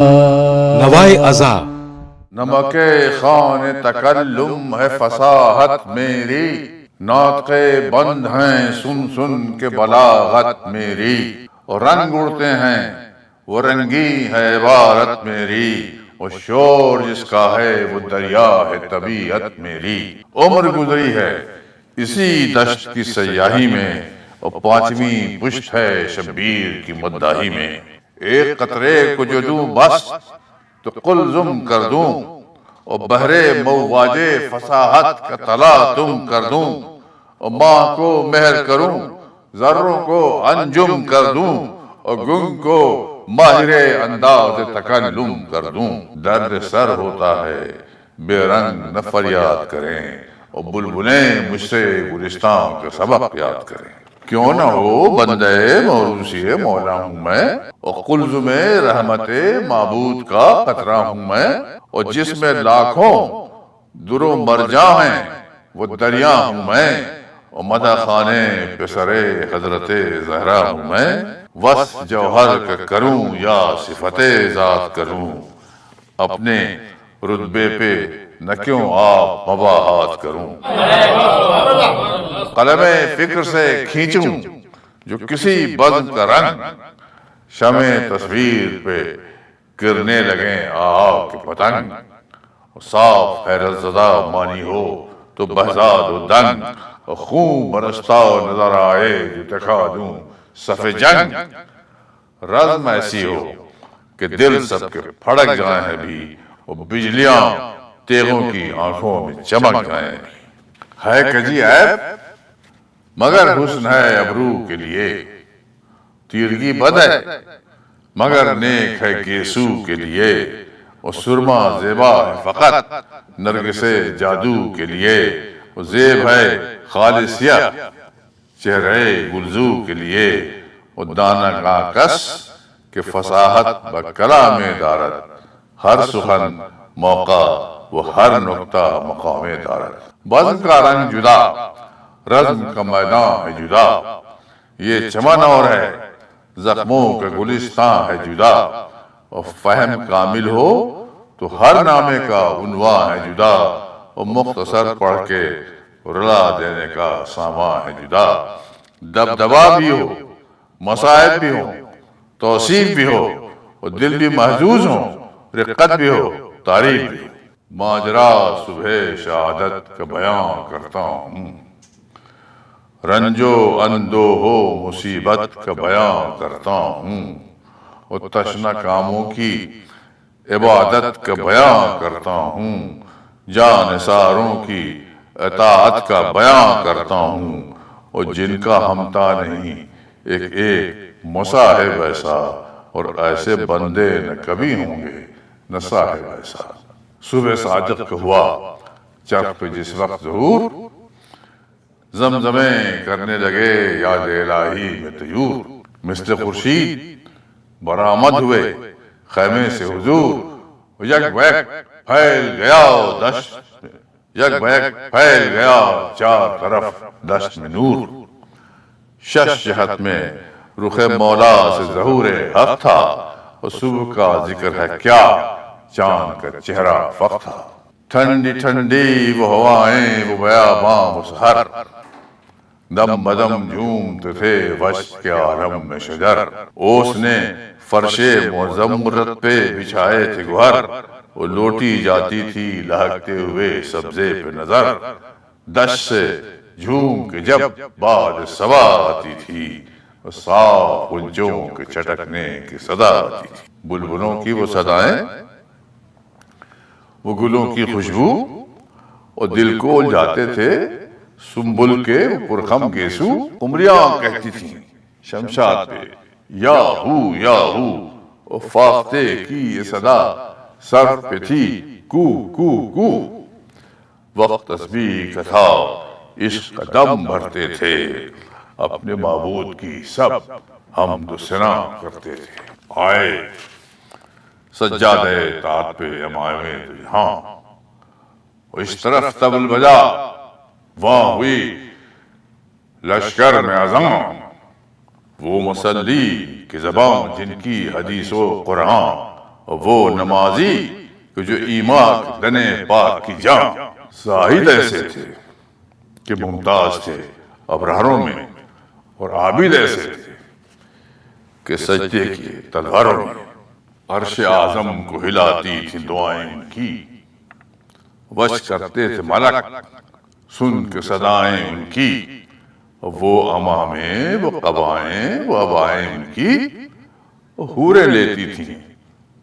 نوائے ازا نمک خوان تکلم ہے فصاحت میری، ناطق بند ہیں سن سن کے بلاغت میری، اور رنگ اڑتے ہیں وہ رنگی ہے عبارت میری، اور شور جس کا ہے وہ دریا ہے طبیعت میری۔ عمر گزری ہے اسی دشت کی سیاہی میں، اور پانچویں پشت ہے شبیر کی مداحی میں۔ ایک قطرے کو جو دوں بس تو قلزم کر دوں، اور بحرے مواج فصاحت کا تلا تم کر دوں، اور ماہ کو مہر کروں ذروں کو انجم کر دوں، اور گنگ کو ماہر انداز تکلم کر دوں۔ درد سر ہوتا ہے بے رنگ نہ فریاد کریں، اور بلبلیں مجھ سے گلستان کا سبق یاد کریں۔ کیوں نہ ہو بندے موروثی مولا ہوں میں، اور قلزم رحمت معبود کا قطرہ ہوں میں، اور جس میں لاکھوں در و مرجاں ہیں وہ دریا ہوں میں، اور مدح خانے پسر حضرت زہرا ہوں میں۔ وصف جوہر کا کروں یا صفت ذات کروں، اپنے رتبے پہ نہ کیوں آپ مباحات کروں۔ قلم فکر سے کھینچوں جو کسی بزم کا رنگ، شمع تصویر پہ گرنے لگیں آہا کے پتنگ، صاف حیرت زدہ مانی ہو تو بہزاد و دنگ، اور خون برستا نظر آئے جو دکھا دوں صف جنگ۔ رزم ایسی ہو کہ دل سب کے پھڑک جائیں ہیں بھی، اور بجلیاں تیغوں کی آنکھوں میں چمک جائیں بھی۔ ہے کجی عیب مگر حسن ہے ابرو کے لیے، تیرگی بد ہے مگر نیک ہے گیسو کے لیے، اور سرما زیبا ہے فقط نرگس جادو کے لیے، اور زیب ہے خالصیہ چہرے گلزو کے لیے، اور دانہ کا کس کہ فصاحت بکلام دارت، ہر سخن موقع وہ ہر نقطہ مقام دارت۔ بزم کا رنگ جدا، رزم کا میدان ہے جدا، یہ چمن اور ہے زخموں کا گلستان ہے جدا، اور فہم کامل ہو تو ہر نامے کا عنوان ہے جدا، اور مختصر پڑھ کے رلا دینے کا سامان ہے جدا۔ دبدبا بھی ہو مصائب بھی ہو توصیف بھی ہو، اور دل بھی محظوظ ہو رقت بھی ہو تعریف بھی ہو۔ ماجرا صبح شہادت کا بیان کرتا ہوں، رنجو اندو ہو مصیبت کا بیان کرتا ہوں، اور تشنہ کاموں کی عبادت کا بیان کرتا ہوں، جان نثاروں کی اطاعت کا بیان کرتا ہوں، اور جن کا ہمتا نہیں ایک ایک مصاحب ایسا، اور ایسے بندے نہ کبھی ہوں گے نہ صاحب ایسا۔ صبح صادق کا ہوا چرخ پہ جس وقت ظہور، زمزمیں کرنے لگے یاد الہی میں طیور، مثل خورشید برآمد ہوئے خیمے سے حضور، یک بیک پھیل گیا دشت میں، یک بیک پھیل گیا چار طرف دشت میں نور۔ شش جہت میں رخ مولا سے ظہور حق تھا، اور صبح کا ذکر ہے کیا چاند کا چہرہ فخ تھا۔ ٹھنڈی ٹھنڈی وہ ہوائیں وہ بیاباں وہ سحر، دم بدم جھومتے تھے وشک کے عالم میں شجر، اوس نے فرش مزمرت پہ بچھائے تھے گوہر، وہ لوٹی جاتی تھی لہکتے ہوئے سبزے پہ نظر، دشت سے جھوم کے جب باد صبا آتی تھی، صاف غنچوں کے چٹکنے کی صدا آتی تھی۔ بلبلوں کی وہ صدائیں وہ گلوں کی خوشبو، اور دل کو الجھاتے تھے سنبل کے پرخم گیسو۔ قمریاں کہتی تھیں شمشاد پہ یا ہو، اور فاختے کی یہ صدا سر پہ تھی کو کو کو۔ وقت تسبیح کا تھا عشق کا دم بھرتے تھے، اپنے معبود کی سب حمد و ثنا کرتے تھے۔ آئے سجادہ طاعت پہ امامِ دو جہاں، اور اس طرف طبل بجا وہاں ہوئی لشکر میں اذان، وہ مسلی کی زبان جن کی حدیث و قرآن، وہ نمازی کہ جو ایمان دنے پاک کی جان، زاہد ایسے تھے کہ ممتاز تھے ابراروں میں، اور عابد ایسے تھے کہ سجدے کیے تلواروں میں۔ عرش اعظم کو ہلاتی تھی دعائیں ان کی، وش کرتے تھے ملک سن کے صدائیں ان کی، وہ امامیں وہ قبائیں وہ ابائیں ان کی، وہ حوریں لیتی تھیں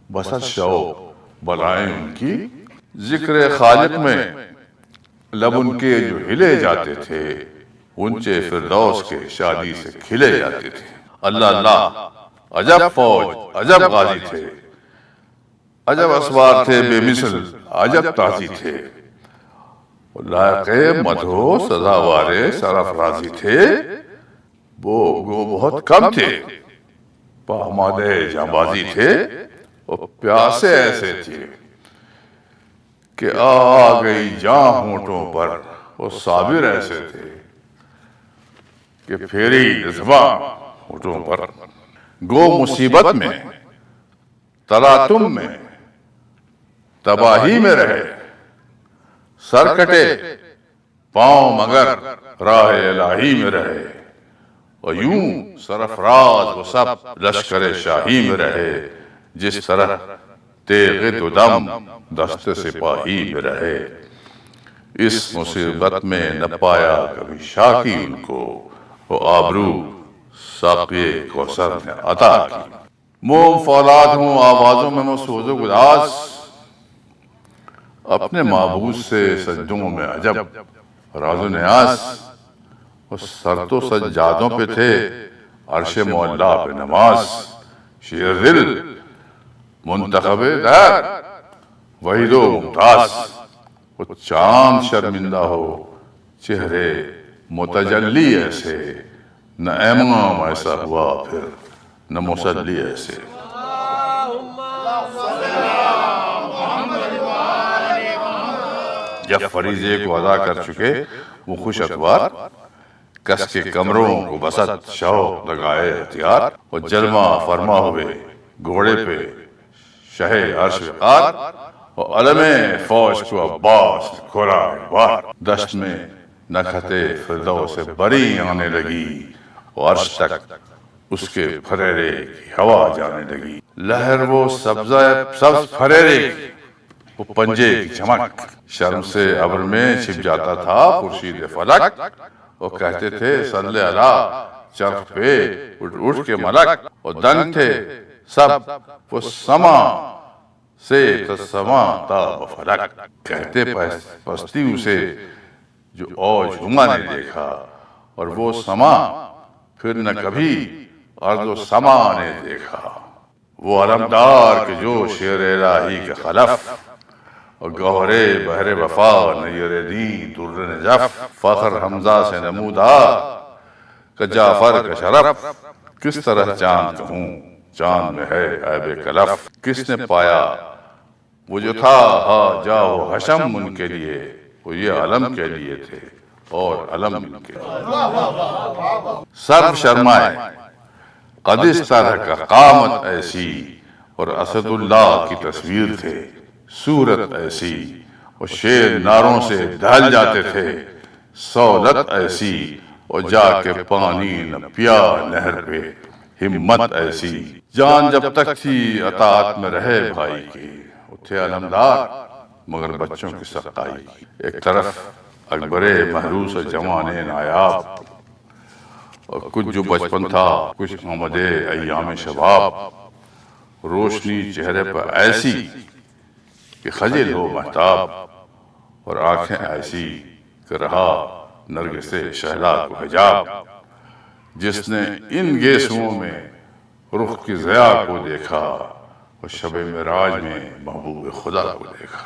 بسر شوق بلائیں ان کی۔ ذکر خالق میں لب ان کے جو ہلے جاتے تھے، اونچے فردوس کے شادی سے کھلے جاتے تھے۔ اللہ اللہ عجب فوج عجب غازی تھے، عجب اسوار تھے بے مثل عجب تازی تھے، لائق مدحو سزاوار سرافرازی تھے، وہ گو بہت کم تھے پامادہ جانبازی تھے، اور پیاسے ایسے تھے کہ آ گئی جاں ہونٹوں پر، وہ صابر ایسے تھے کہ پھیری زباں ہونٹوں پر۔ گو مصیبت میں تلاتم میں تباہی میں رہے، سر کٹے پاؤں مگر راہ الہی میں رہے، اور یوں سرفراز وہ سب لشکر شاہی میں رہے، جس طرح تیغ تو دم دست سپاہی میں رہے۔ اس مصیبت میں نہ پایا کبھی شاکی ان کو، وہ آبرو ساقی کوثر نے عطا کی۔ موم فولاد ہوں آوازوں میں وہ سوز و گداز، اپنے معبود سے سجدوں میں عجب راز و نیاز، وہ سر تو سجادوں پہ تھے عرش مولا پہ نماز، شیر دل منتخب در وحید و ممتاز، وہ چاند شرمندہ ہو چہرے متجلی ایسے، نہ امام ایسا ہوا پھر نہ مسلی ایسے۔ جب فریضے کو ادا کر چکے وہ خوش اتوار، کس کے کمروں کو بسط شوق لگائے ہتھیار، اور جلوہ فرما ہوئے گھوڑے پہ شہ عرش وقار، اور علم فوج کو عباس نے کھولا بار، دشت میں نکھتے فردوس سے بری آنے لگی، اور عرش تک اس کے پھریرے کی ہوا جانے لگی۔ لہر وہ سبز پھریرے کی، وہ پنجے کی چمک، شرم سے ابر میں چھپ جاتا تھا خورشید فلک، وہ کہتے تھے صلی اللہ چرخ پہ اٹھ کے ملک، اور دنگ تھے سب وہ سما سے تسما تا فلک، کہتے پستی اسے جو اوج ہما نے دیکھا، اور وہ سما پھر نہ کبھی ارض و سما نے دیکھا۔ وہ علمدار کہ جو شیر الہی کے خلف، اور گوہرے بحر وفا نیر دین در نجف، فخر حمزہ سے نمودار کہ جعفر کا شرف، کس طرح چاند کہوں چاند میں ہے عیب کلف، کس نے پایا وہ جو تھا ہا جا و حشم ان کے لیے، وہ یہ علم کے لیے تھے اور علم ان کے لیے۔ سر شرمائے قد اس طرح کا قامت ایسی، اور اسد اللہ کی تصویر تھے صورت ایسی، اور شیر ناروں سے ڈھل جاتے تھے سہولت ایسی، اور جا کے پانی نہ پیا نہر پہ ہمت ایسی۔ جان جب تک تھی اطاعت میں رہے بھائی کی، تھے علمدار مگر بچوں کی سختائی۔ ایک طرف اکبر محروس و جوان نایاب، اور کچھ جو بچپن تھا کچھ محمد ایام شباب، روشنی چہرے پر ایسی کہ خجل ہو مہتاب، اور آنکھیں ایسی کہ رہا نرگس شہلا کو حجاب، جس نے ان گیسوؤں میں رخ کی ضیاء کو دیکھا، اور شب معراج میں محبوب خدا کو دیکھا۔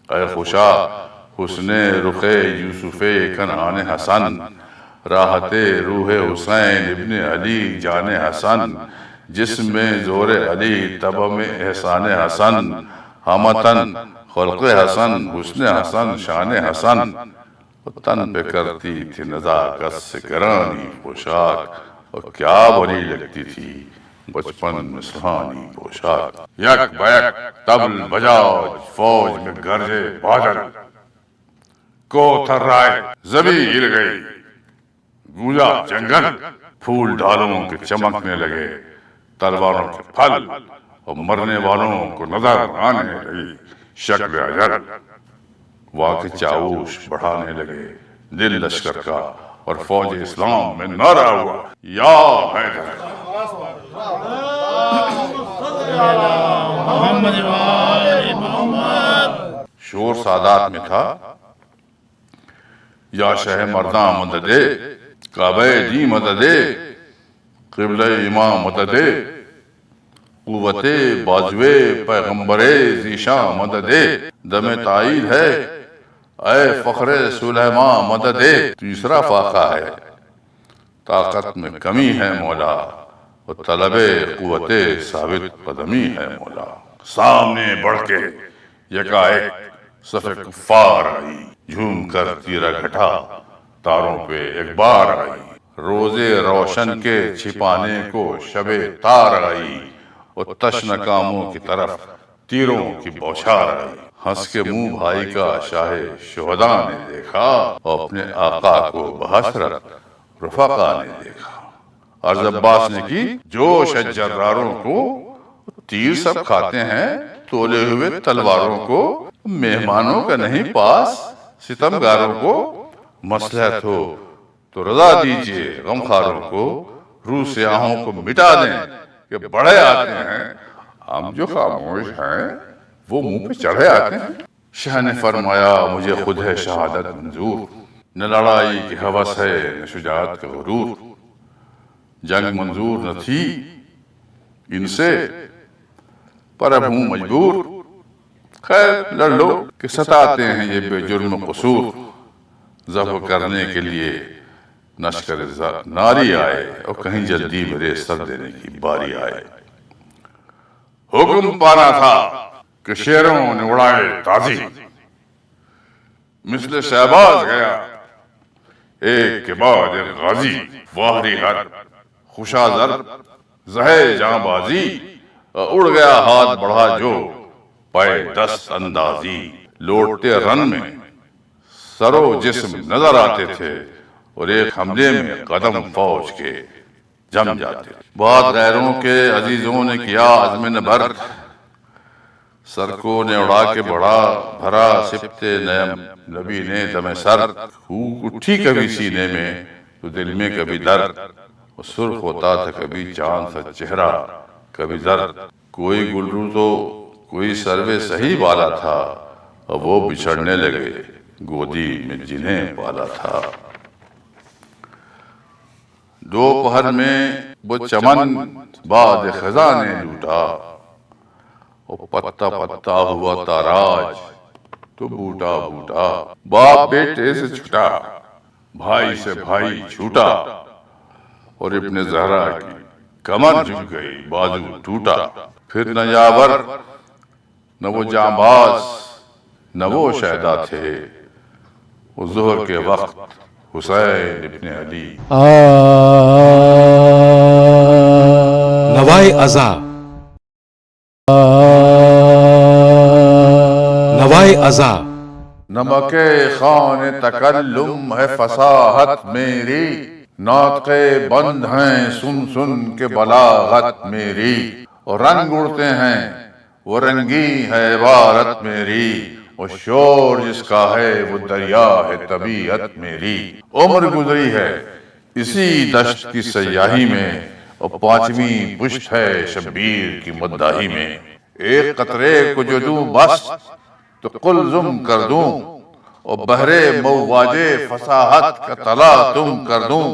اے خوشا حسن رخ یوسف کنعان حسن، راحت روح حسین ابن علی جان حسن، جسم میں زور علی طبع میں احسان حسن، ہمتن خلق حسن حسن حسن شان حسن، تن پہ کرتی تھی نزاکت سے گرانی پوشاک، اور کیا بری لگتی تھی بچپن میں سہانی پوشاک، یک بیک طبل بجاج فوج میں گرجے بادل، کو تھرائے زبی ہل گئی، گونجا جنگل، پھول ڈالوں کے چمکنے لگے، تلواروں کے پھل اور مرنے والوں کو نظر آنے لگی شکل اجل، واقع چاوش بڑھانے لگے دل لشکر کا، اور فوج اسلام میں نعرہ ہوا یا حیدر۔ شور سادات میں تھا، یا شہ مرداں مددے، کعبہ دی مددے، قبلہ امام مددے، قوت بازوے پیغمبر ذیشاں مددے، دم تائید ہے اے فخر سلیمان مددے۔ تیسرا فاقہ ہے، طاقت میں کمی ہے مولا، اور طلب قوت ثابت قدمی ہے مولا۔ سامنے بڑھ کے یکا ایک صف کفار آئی، جھوم کر تیرا گھٹا تاروں پہ ایک بار آئی، روزے روشن کے چھپانے کو شب تار آئی، اور تشن کاموں کی طرف تیروں کی بوچھار آئی۔ ہنس کے منہ بھائی کا شاہ شہداء نے دیکھا، اور اپنے آقا کو بحسرت رفقا نے دیکھا۔ عرض عباس نے کی، جوش ہے جراروں کو، تیر سب کھاتے ہیں تولے ہوئے تلواروں کو، مہمانوں کا نہیں پاس ستمگاروں کو، مصلحت ہو تو رضا دیجئے غمخاروں کو، روح سیاہوں کو مٹا دیں کہ بڑھے آتے ہیں، ہم جو خاموش ہیں وہ منہ پہ چڑھے آتے ہیں۔ شاہ نے فرمایا، مجھے خود ہے شہادت منظور، نہ لڑائی کی ہوس ہے نہ شجاعت کا غرور، جنگ منظور نہ تھی ان سے پر اب ہوں مجبور، خیر لڑ لو کہ ستاتے ہیں یہ بے جرم قصور، ذبح کرنے کے لیے نشکر ناری آئے، اور کہیں جلدی میرے سر دینے کی باری آئے۔ حکم پانا تھا کہ شیروں نے اڑائے تازی، مثل شہباز گیا ایک کے بعد ایک غازی، واہری ہر خوشا زر زہے جاں بازی، اڑ گیا ہاتھ بڑھا جو پائے دست اندازی، لوٹتے رن میں سرو جسم نظر آتے تھے، اور ایک حملے میں قدم فوج کے جم جاتے تھے۔ بہت غیروں کے عزیزوں نے کیا عزم نبرد، سر کو نے اڑا کے بڑا بھرا سبت نیم، نبی نے دم سر اٹھی کبھی سینے میں تو دل میں کبھی درد، اور سرخ ہوتا تھا کبھی چاند سا چہرہ کبھی زرد، کوئی گلرو تو کوئی سروے صحیح والا تھا، اور وہ بچھڑنے لگے گودی میں جنہیں پالا تھا۔ دوپہر میں وہ چمن باد خزاں نے لوٹا، اور پتا پتا ہوا تاراج تو بوٹا بوٹا، باپ بیٹے سے چھٹا، بھائی سے بھائی چھوٹا، اور ابن زہرا کی کمر جھک گئی بازو ٹوٹا، پھر نہ یاور نہ وہ جانباز نہ وہ شہدا تھے، وہ ظہر کے وقت حسین ابن علی۔ نوائے ازا، نوائے ازا، نمک خوان تکلم ہے فصاحت میری، ناطق بند ہیں سن سن کے بلاغت میری، اور رنگ اڑتے ہیں وہ رنگی ہے عبارت میری، اور شور جس کا ہے وہ دریا ہے طبیعت میری۔ عمر گزری ہے اسی دشت کی سیاہی میں، اور پانچویں پشت ہے شبیر کی مداحی میں، ایک قطرے کو جو دوں بس تو قلزم کر دوں، اور بحرے مواج فصاحت کا تلا تم کر دوں،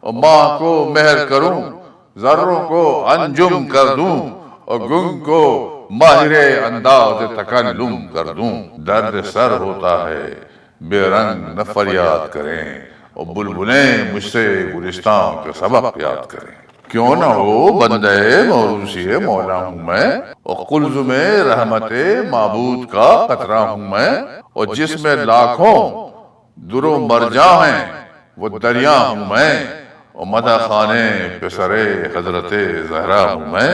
اور ماہ کو مہر کروں ذروں کو انجم کر دوں، اور گنگ کو ماہر انداز تکلم کر دوں۔ درد سر ہوتا ہے بے رنگ نہ فریاد کریں، اور بلبلیں مجھ سے گلستان کا سبق یاد کریں۔ کیوں نہ ہو بندے موروثی مولا ہوں میں، اور قلزم رحمت معبود کا قطرہ ہوں میں، اور جس میں لاکھوں در و مرجاں ہیں وہ دریا ہوں میں، اور مدح خانے پسر حضرت زہرا ہوں میں،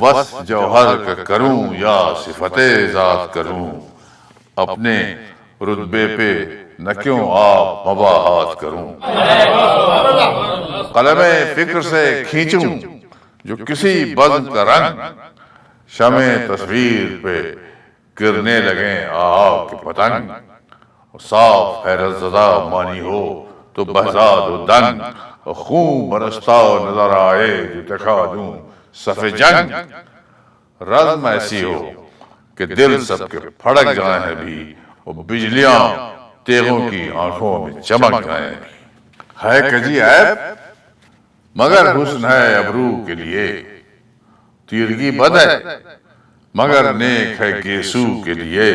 وصف جوہر کا کروں یا صفت ذات کروں، اپنے رتبے پہ نہ کیوں آپ مباحات کروں، قلم فکر سے کھینچوں جو کسی بزم کا رنگ، شمع تصویر پہ گرنے لگیں آہا کے پتنگ، صاف حیرت زدہ مانی ہو تو بہزاد و دنگ، خون برستا نظر آئے جو دکھا دوں صف جنگ، رزم ایسی ہو کہ دل سب کے پھڑک جائیں بھی، اور بجلیاں تیغوں کی آنکھوں میں چمک جائیں بھی، ہے کجی عیب مگر حسن ہے ابرو کے لیے، تیرگی بد ہے مگر نیک ہے گیسو کے لیے،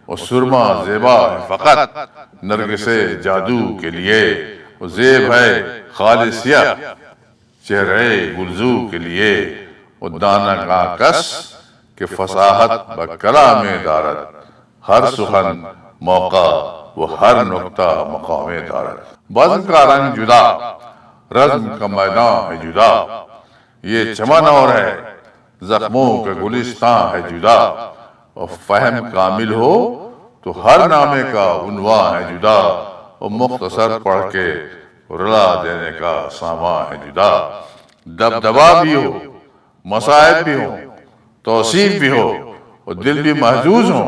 اور سرما زیبا ہے فقط نرگس جادو کے لیے، اور زیب ہے خالصیہ چہرے گلزو کے لیے، اور دانہ کا کس کہ فصاحت بکلام دارت، ہر سخن موقع وہ ہر نقطہ مقام دارت، بزم کا رنگ جدا رزم کا میدان ہے جدا، یہ چمن اور ہے زخموں کا گلستان ہے جدا، اور فہم کامل ہو تو ہر نامے کا عنوان ہے جدا، اور مختصر پڑھ کے رلا دینے کا سامان ہے جدا، دبدبا بھی ہو مصائب بھی ہو توصیف بھی ہو، اور دل بھی محظوظ ہو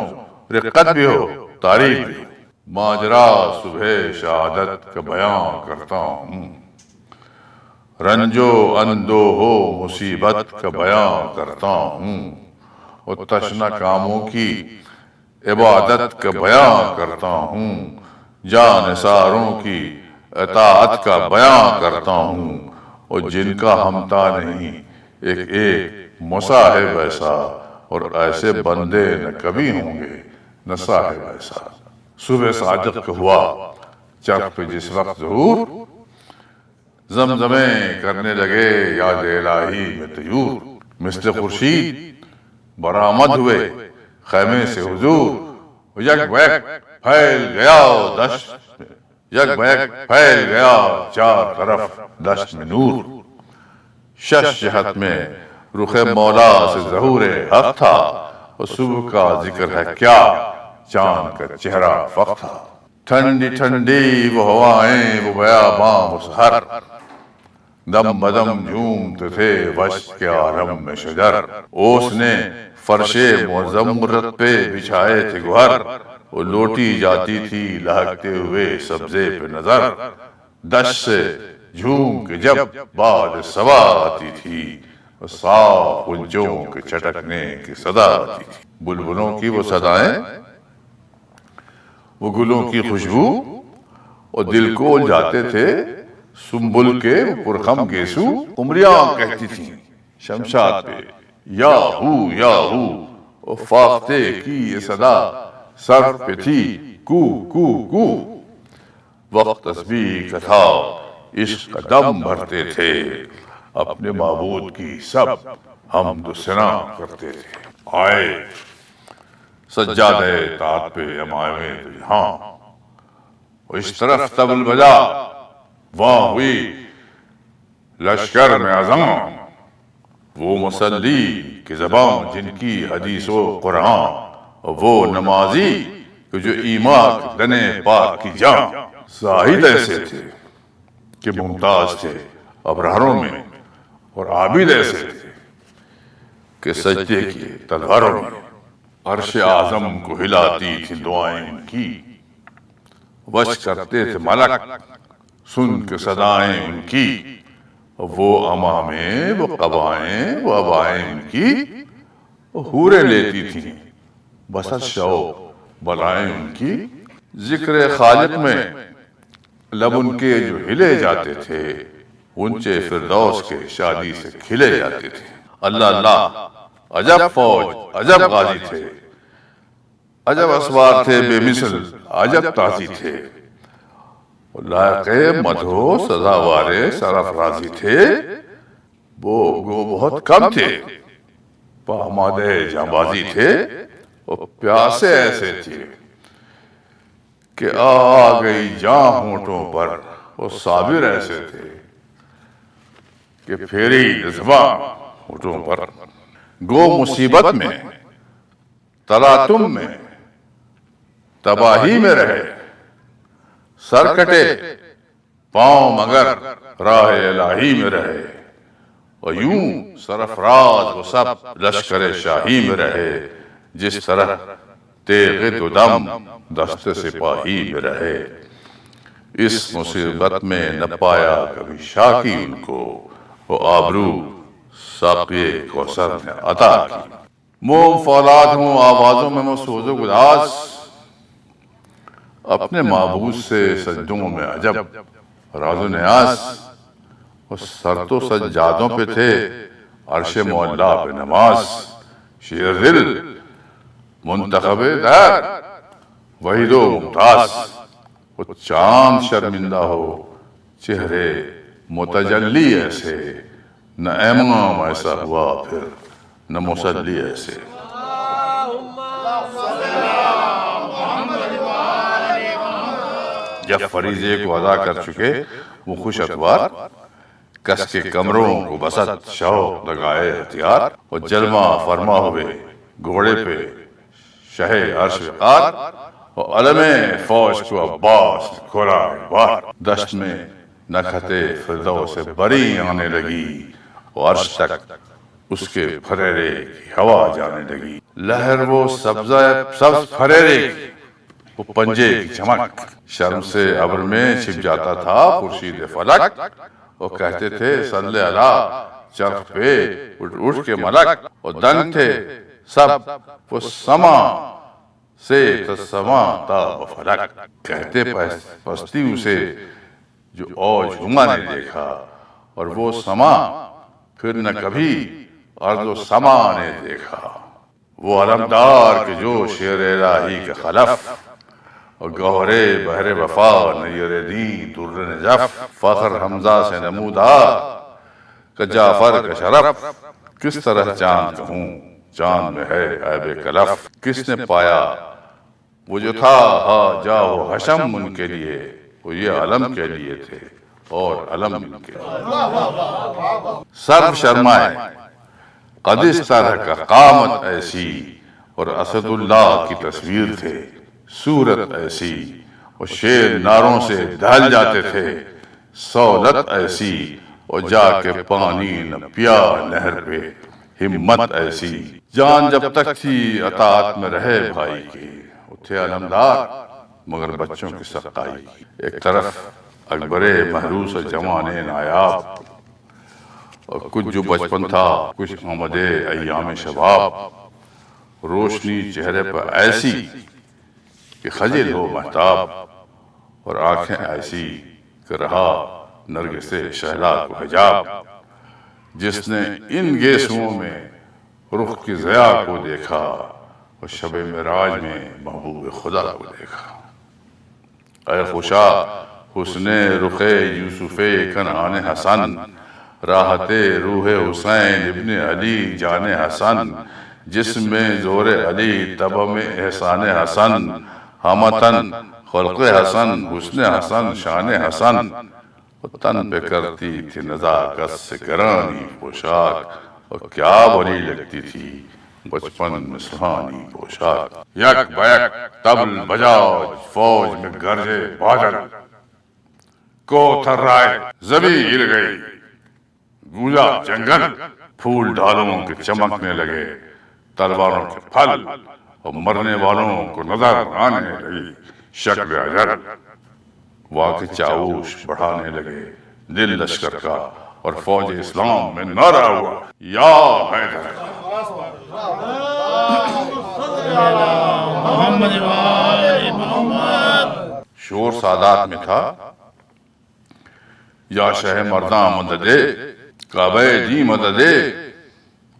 رقت بھی ہو تعریف بھی ہو، ماجرا صبح شہادت کا بیان کرتا ہوں، رنجو اندو ہو مصیبت کا بیان کرتا ہوں، اور تشنہ کاموں کی عبادت کا بیان کرتا ہوں، جان نثاروں کی اطاعت کا بیان کرتا ہوں، اور جن کا ہمتا نہیں ایک ایک مصاحب ایسا، اور ایسے بندے نہ کبھی ہوں گے نہ صاحب ایسا، صبح صادق کا ہوا چرخ پہ جس وقت ظہور، زمزمیں کرنے لگے یاد الہی میں طیور، مثل خورشید برآمد ہوئے خیمے سے حضور، یک بیک پھیل گیا دشت میں، یک بیک پھیل گیا چار طرف دشت میں نور، شش جہت میں رخ مولا سے ظہور حق تھا، اور صبح کا ذکر ہے کیا چاند کا چہرہ فخ تھا، ٹھنڈی ٹھنڈی وہ ہوائیں وہ بیاباں وہ سحر، دم بدم جھومتے تھے وشک کے عالم میں شجر، اوس نے فرش مزمرت پہ بچھائے تھے گوہر، وہ لوٹی جاتی تھی لہکتے ہوئے سبزے پہ نظر، دشت سے جھوم کے جب باد صبا آتی تھی، صاف غنچوں کے چٹکنے کی صدا آتی تھی، بلبلوں کی وہ صدائیں وہ گلوں کی خوشبو، اور دل کو جاتے تھے سنبل کے پرخم گیسو، قمریاں کہتی تھیں شمشاد پہ یا ہو، اور فاختے کی یہ صدا سر پہ تھی کو کو کو، وقت تسبیح کا تھا عشق کا دم بھرتے تھے، اپنے معبود کی سب حمد و ثنا کرتے تھے، آئے سجادہ طاعت پہ امام دو جہاں، اور اس طرف طبل بجا وہاں ہوئی لشکر میں اعظم، وہ مصلی کی زبان جن کی حدیث و قرآن، اور وہ نمازی جو ایمان دنے پاک کی جان، زاہد ایسے تھے کہ ممتاز تھے ابراروں میں، اور عابد ایسے تھے کہ سجدے کیے تلواروں میں، عرش اعظم کو ہلاتی تھی دعائیں ان کی، وش کرتے تھے ملک سن کے صدائیں ان کی، وہ امامیں وہ قبائیں وہ ابائیں ان کی، حوریں لیتی تھیں بسط شوق بلائیں ان کی، ذکر خالق میں لب ان کے جو ہلے جاتے تھے، اونچے فردوس کے شادی سے کھلے جاتے تھے، اللہ اللہ عجب فوج عجب غازی تھے، عجب اسوار تھے بے مثل عجب تازی تھے، لائق مدھو سزاوارے سرافرازی تھے، وہ بہت کم تھے پامادے جانبازی تھے، اور پیاسے ایسے تھے کہ آ گئی جاں ہونٹوں پر، وہ صابر ایسے تھے کہ پھیری زباں ہونٹوں پر، گو مصیبت میں تلاتم میں تباہی میں رہے، سر کٹے پاؤں مگر راہ الہی میں رہے، اور یوں سرفراز وہ سب لشکر شاہی میں رہے، جس طرح تیغ تو دم دست سپاہی میں رہے۔ اس مصیبت میں نہ پایا کبھی شاکی ان کو، وہ آبرو ساقی کوثر نے عطا کی۔ موم فولاد ہوں آوازوں میں وہ سوز و گداز، اپنے معبود سے سجدوں میں عجب راز و نیاز، وہ سر تو سجادوں پہ تھے عرش معلا پہ نماز، شیر دل منتخب در وحید و ممتاز، وہ چاند شرمندہ ہو چہرے متجلی ایسے، نہ امام ایسا ہوا پھر نہ مسلی ایسے۔ جب فریضے کو ادا کر چکے وہ خوش اتوار، کس کے کمروں کو بسط شوق لگائے ہتھیار، اور جلوہ فرما ہوئے گھوڑے پہ شہ عرش وقار، اور علم فوج کو عباس نے کھولا ایک بار، دشت میں نکھت فردوس بری آنے لگی، اور عرش تک اس کے پھریرے کی ہوا جانے لگی، لہر وہ سبز پھریرے کی، وہ پنجے کی چمک، شرم سے ابر میں چھپ جاتا تھا خورشید فلک، وہ کہتے تھے صلی اللہ چرخ پہ اٹھ کے ملک، اور دنگ تھے سب وہ سما سے تسما تا فلک، کہتے پستی اسے جو اوج ہما نے دیکھا، اور وہ سما پھر نہ کبھی ارض و سما نے دیکھا، وہ علمدار کہ جو شیر الہی کے خلف، اور گوہرے بحر وفا نیر دین در نجف، فخر حمزہ سے نمودا کہ جعفر کا شرف، کس طرح چاند کہوں چاند میں ہے عیب کلف، کس نے پایا وہ جو تھا ہا جا و حشم ان کے لیے، وہ یہ علم کے لیے تھے اور علم ان کے لیے، سر شرمائے قد اس طرح کا قامت ایسی، اور اسد اللہ کی تصویر تھے صورت ایسی، اور شیر ناروں سے دہل جاتے تھے سہولت ایسی، اور جا کے پانی نہ پیا نہر پہ ہمت ایسی، جان جب تک تھی اطاعت میں رہے بھائی کی، وہ تھے علمدار مگر بچوں کی سقائی، ایک طرف اکبر محروس جوان نایاب، اور کچھ جو بچپن تھا کچھ آمد ایام شباب، روشنی چہرے پر ایسی کہ خجل ہو مہتاب، اور آنکھیں ایسی کہ رہا نرگس شہلا کو حجاب، جس نے ان گیسوؤں میں رخ کی ضیاء کو دیکھا، اور شب معراج میں محبوب خدا کو دیکھا۔ اے خوشا حسن رخ یوسف کنعان حسن، راحت روح حسین ابن علی جان حسن، جسم میں زور علی طبع میں احسان حسن، ہمتن خلق حسن حسن حسن شان حسن، تن پہ کرتی تھی نزاکت سے گرانی پوشاک، اور کیا بری لگتی تھی بچپن میں سہانی پوشاک، یک بیک طبل بجاؤ فوج میں گرجے بادل، کو تھرائے زبی ہل گئی گونجا جنگل، پھول ڈالوں کے چمکنے لگے تلواروں کے پھل، اور مرنے والوں کو نظر آنے لگی شکل اجل، واقع چاوش بڑھانے لگے دل لشکر کا، اور فوج اسلام میں نعرہ ہوا یا حیدر، شور سادات میں تھا یا شہ مرداں مددے، کعبہ دی مددے،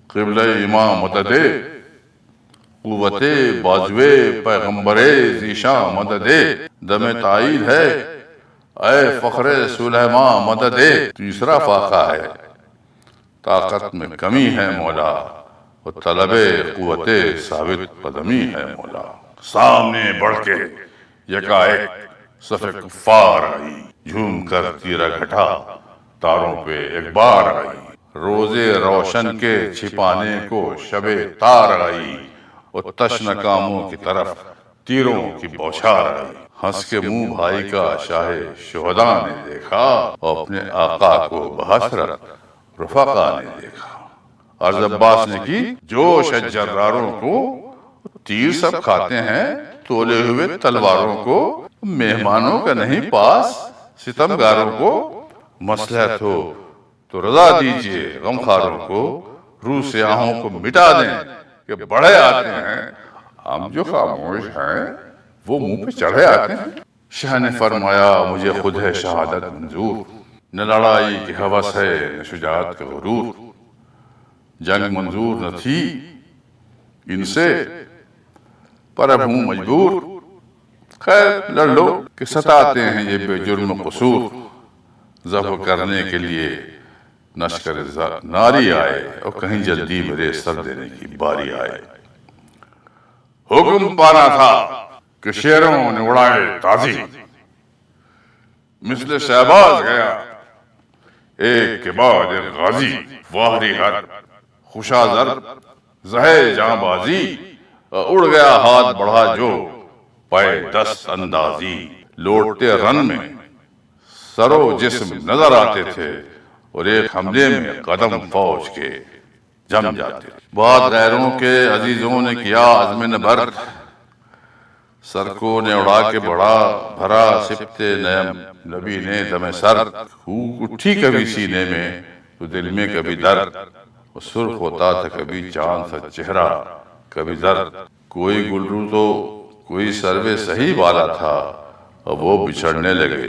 قبلہ امام مددے، قوت بازوے پیغمبر ذیشاں مددے، دم تائید ہے اے فخر سلیمان مددے، تیسرا فاقہ ہے طاقت میں کمی ہے مولا، اور طلب قوت ثابت قدمی ہے مولا، سامنے بڑھ کے یکا ایک صف کفار آئی، جھوم کر تیرا گھٹا تاروں پہ ایک بار آئی، روزے روشن کے چھپانے کو شب تار آئی، اور تشنہ کاموں کی طرف تیروں کی بوچھار آئی۔ ہنس کے منہ بھائی کا شاہ شہداء نے دیکھا، اور اپنے آقا کو بحسرت رفقا نے دیکھا۔ عرض عباس نے کی، جوش ہے جراروں کو، تیر سب کھاتے ہیں تولے ہوئے تلواروں کو، مہمانوں کا نہیں پاس ستمگاروں کو، مصلحت ہو تو رضا دیجئے غمخواروں کو، روح سیاہوں کو مٹا دیں کہ بڑھے آتے ہیں، ہم جو خاموش ہیں وہ منہ پہ چڑھے آتے ہیں۔ شاہ نے فرمایا، مجھے خود ہے شہادت منظور، نہ لڑائی کی ہوس ہے نہ شجاعت کا غرور، جنگ منظور نہ تھی ان سے پر اب ہوں مجبور، خیر لڑ لو کہ ستاتے ہیں یہ بے جرم قصور، ذبح کرنے کے لیے نشکر ناری آئے، اور کہیں جلدی میرے سر دینے کی باری آئے۔ حکم پانا تھا کہ شیروں نے اڑائے تازی، مثل شہباز گیا ایک کے بعد ایک غازی، واہری ہر خوشا زر زہے جاں بازی، اڑ گیا ہاتھ بڑھا جو پائے دست اندازی، لوٹتے رن میں سر و جسم نظر آتے تھے، اور ایک حملے میں قدم فوج کے جم جاتے تھے۔ بہت غیروں کے عزیزوں نے کیا عزم نبرد، سر کو نے اڑا کے بڑھا بھرا سبت نیم نبی نے دم سر، اٹھی کبھی سینے میں تو دل میں کبھی درد، اور سرخ ہوتا تھا کبھی چاند سا چہرہ کبھی زرد، کوئی گلرو تو کوئی سروے صحیح والا تھا، اور وہ بچھڑنے لگے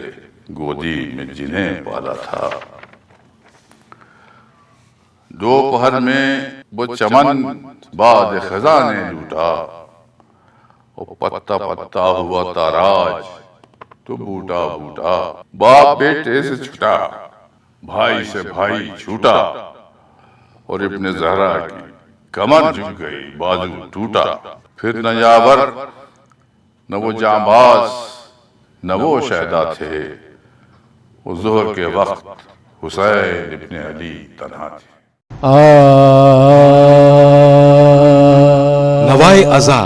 گودی میں جنہیں پالا تھا۔ دوپہر میں وہ چمن باد خزاں نے لوٹا، اور پتا پتا ہوا تاراج تو بوٹا بوٹا، باپ بیٹے سے چھٹا بھائی سے بھائی چھوٹا، اور ابن زہرا کی کمر جھک گئی بازو ٹوٹا، پھر نہ یاور نہ وہ جانباز نہ وہ شہدا تھے، وہ ظہر کے وقت حسین ابن علی تنہا تھے۔ نوائے ازاں